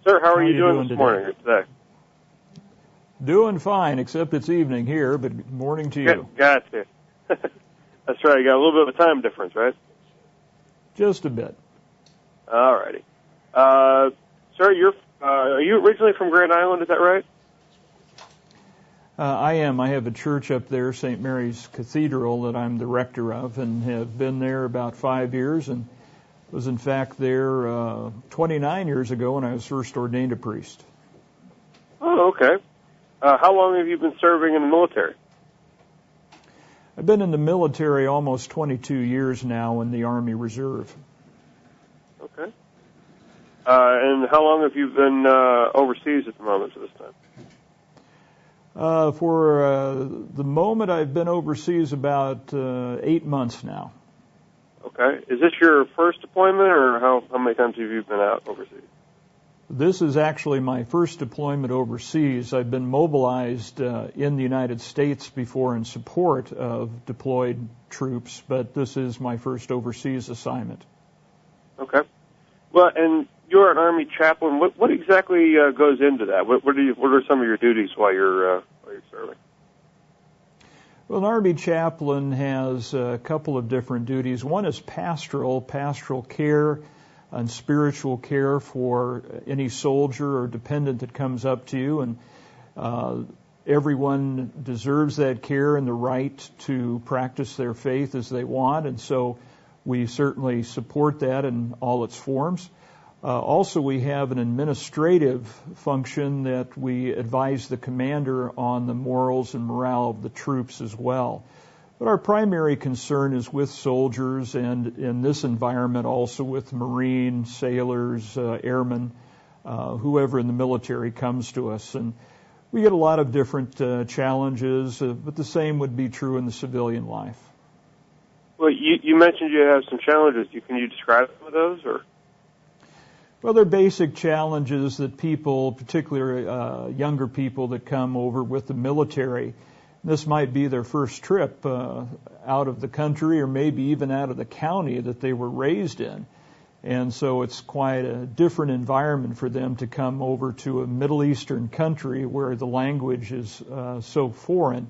Sir, how are you doing this morning or today? Doing fine, except it's evening here, but good morning to you. Gotcha. That's right. You got a little bit of a time difference, right? Just a bit. All righty. Sir, are you originally from Grand Island, is that right? I am. I have a church up there, St. Mary's Cathedral, that I'm the rector of, and have been there about 5 years, and was in fact there 29 years ago when I was first ordained a priest. Oh, okay. How long have you been serving in the military? I've been in the military almost 22 years now in the Army Reserve. Okay. And how long have you been overseas at the moment for this time? For the moment, I've been overseas about 8 months now. Okay. Is this your first deployment, or how many times have you been out overseas? This is actually my first deployment overseas. I've been mobilized in the United States before in support of deployed troops, but this is my first overseas assignment. Okay. Well, and you're an Army chaplain. What exactly goes into that? What are some of your duties while you're serving? Well, an Army chaplain has a couple of different duties. One is pastoral care and spiritual care for any soldier or dependent that comes up to you, and everyone deserves that care and the right to practice their faith as they want, and so we certainly support that in all its forms. Also, we have an administrative function that we advise the commander on the morals and morale of the troops as well. But our primary concern is with soldiers, and in this environment also with Marine, sailors, airmen, whoever in the military comes to us. And we get a lot of different challenges, but the same would be true in the civilian life. Well, you mentioned you have some challenges. Can you describe some of those, or? Well, they're basic challenges that people, particularly younger people that come over with the military, this might be their first trip out of the country or maybe even out of the county that they were raised in. And so it's quite a different environment for them to come over to a Middle Eastern country where the language is so foreign.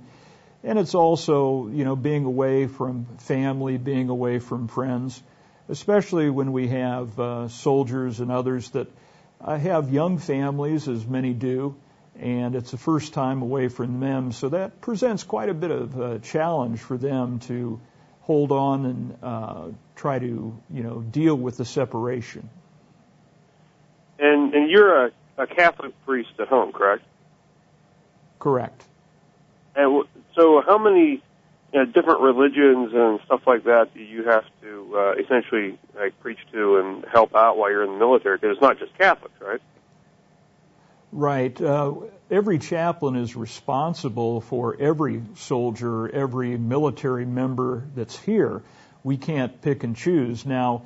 And it's also, being away from family, being away from friends, especially when we have soldiers and others that have young families, as many do, and it's the first time away from them. So that presents quite a bit of a challenge for them to hold on and try to, deal with the separation. And you're a Catholic priest at home, correct? Correct. And so how many different religions and stuff like that do you have to essentially preach to and help out while you're in the military? Because it's not just Catholics, right? Right. Every chaplain is responsible for every soldier, every military member that's here. We can't pick and choose. Now,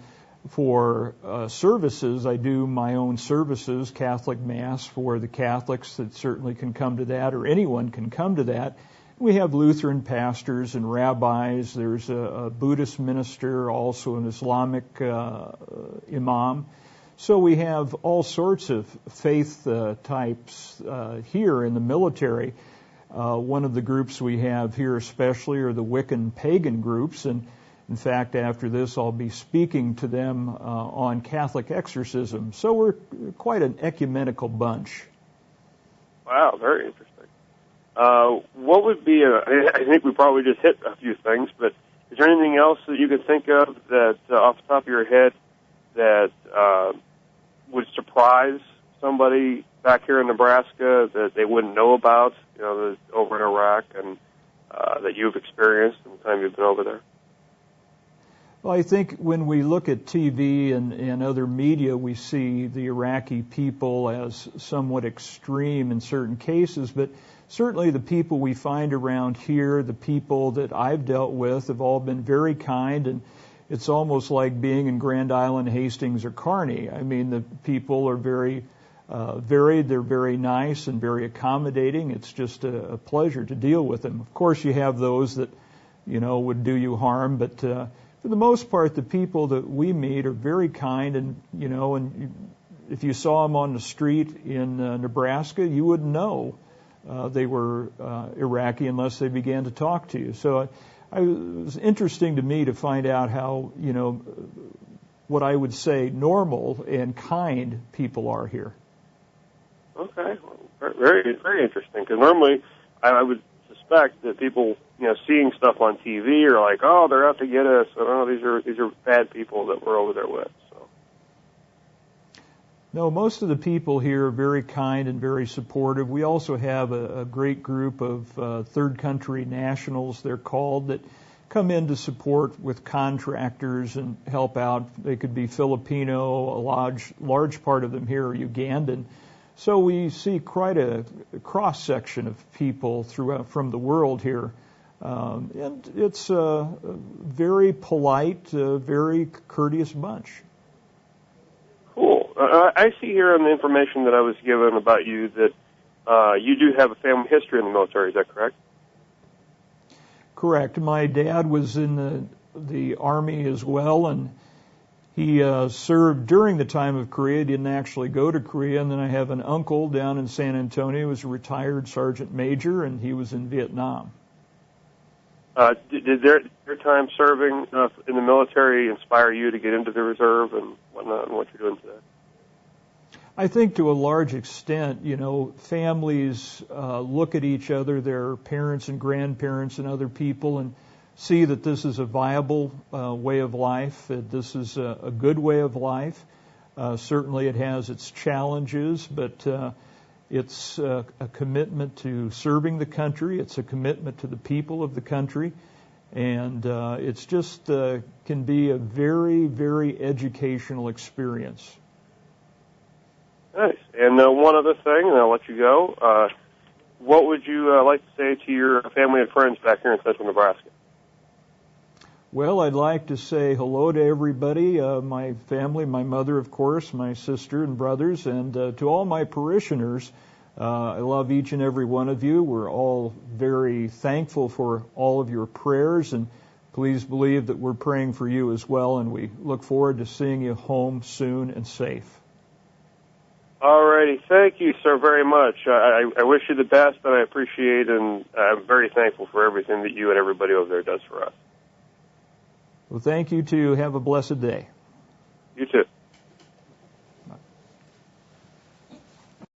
for services, I do my own services, Catholic Mass for the Catholics that certainly can come to that, or anyone can come to that. We have Lutheran pastors and rabbis. There's a Buddhist minister, also an Islamic imam. So we have all sorts of faith types here in the military. One of the groups we have here especially are the Wiccan pagan groups, and in fact after this I'll be speaking to them on Catholic exorcism. So we're quite an ecumenical bunch. Wow, very interesting. What would be I think we probably just hit a few things, but is there anything else that you could think of that off the top of your head that would surprise somebody back here in Nebraska that they wouldn't know about, over in Iraq, and that you've experienced in the time you've been over there? Well, I think when we look at TV and other media, we see the Iraqi people as somewhat extreme in certain cases, but certainly the people we find around here, the people that I've dealt with, have all been very kind, and it's almost like being in Grand Island, Hastings, or Kearney. I mean, the people are very varied. They're very nice and very accommodating. It's just a pleasure to deal with them. Of course, you have those that, would do you harm, but for the most part, the people that we meet are very kind, and, and if you saw them on the street in Nebraska, you wouldn't know they were Iraqi unless they began to talk to you. So it was interesting to me to find out how, what I would say normal and kind people are here. Okay, well, very, very interesting. Because normally, I would suspect that people, seeing stuff on TV are like, oh, they're out to get us. I don't know, these are bad people that we're over there with. So. No, most of the people here are very kind and very supportive. We also have a great group of third country nationals, they're called, that come in to support with contractors and help out. They could be Filipino, a large part of them here are Ugandan. So we see quite a cross-section of people throughout from the world here. And it's a very polite, very courteous bunch. Cool. I see here on the information that I was given about you that you do have a family history in the military. Is that correct? Correct. My dad was in the Army as well, and he served during the time of Korea. He didn't actually go to Korea. And then I have an uncle down in San Antonio who was a retired sergeant major, and he was in Vietnam. Did their time serving in the military inspire you to get into the reserve and whatnot, and what you're doing today? I think to a large extent, families look at each other, their parents and grandparents and other people, and see that this is a viable way of life, that this is a good way of life. Certainly it has its challenges, but it's a commitment to serving the country. It's a commitment to the people of the country. And it's just can be a very, very educational experience. Nice. And one other thing, and I'll let you go. What would you like to say to your family and friends back here in central Nebraska? Well, I'd like to say hello to everybody, my family, my mother, of course, my sister and brothers, and to all my parishioners. I love each and every one of you. We're all very thankful for all of your prayers, and please believe that we're praying for you as well, and we look forward to seeing you home soon and safe. All righty. Thank you, sir, very much. I wish you the best, and I appreciate and I'm very thankful for everything that you and everybody over there does for us. Well, thank you, too. Have a blessed day. You too.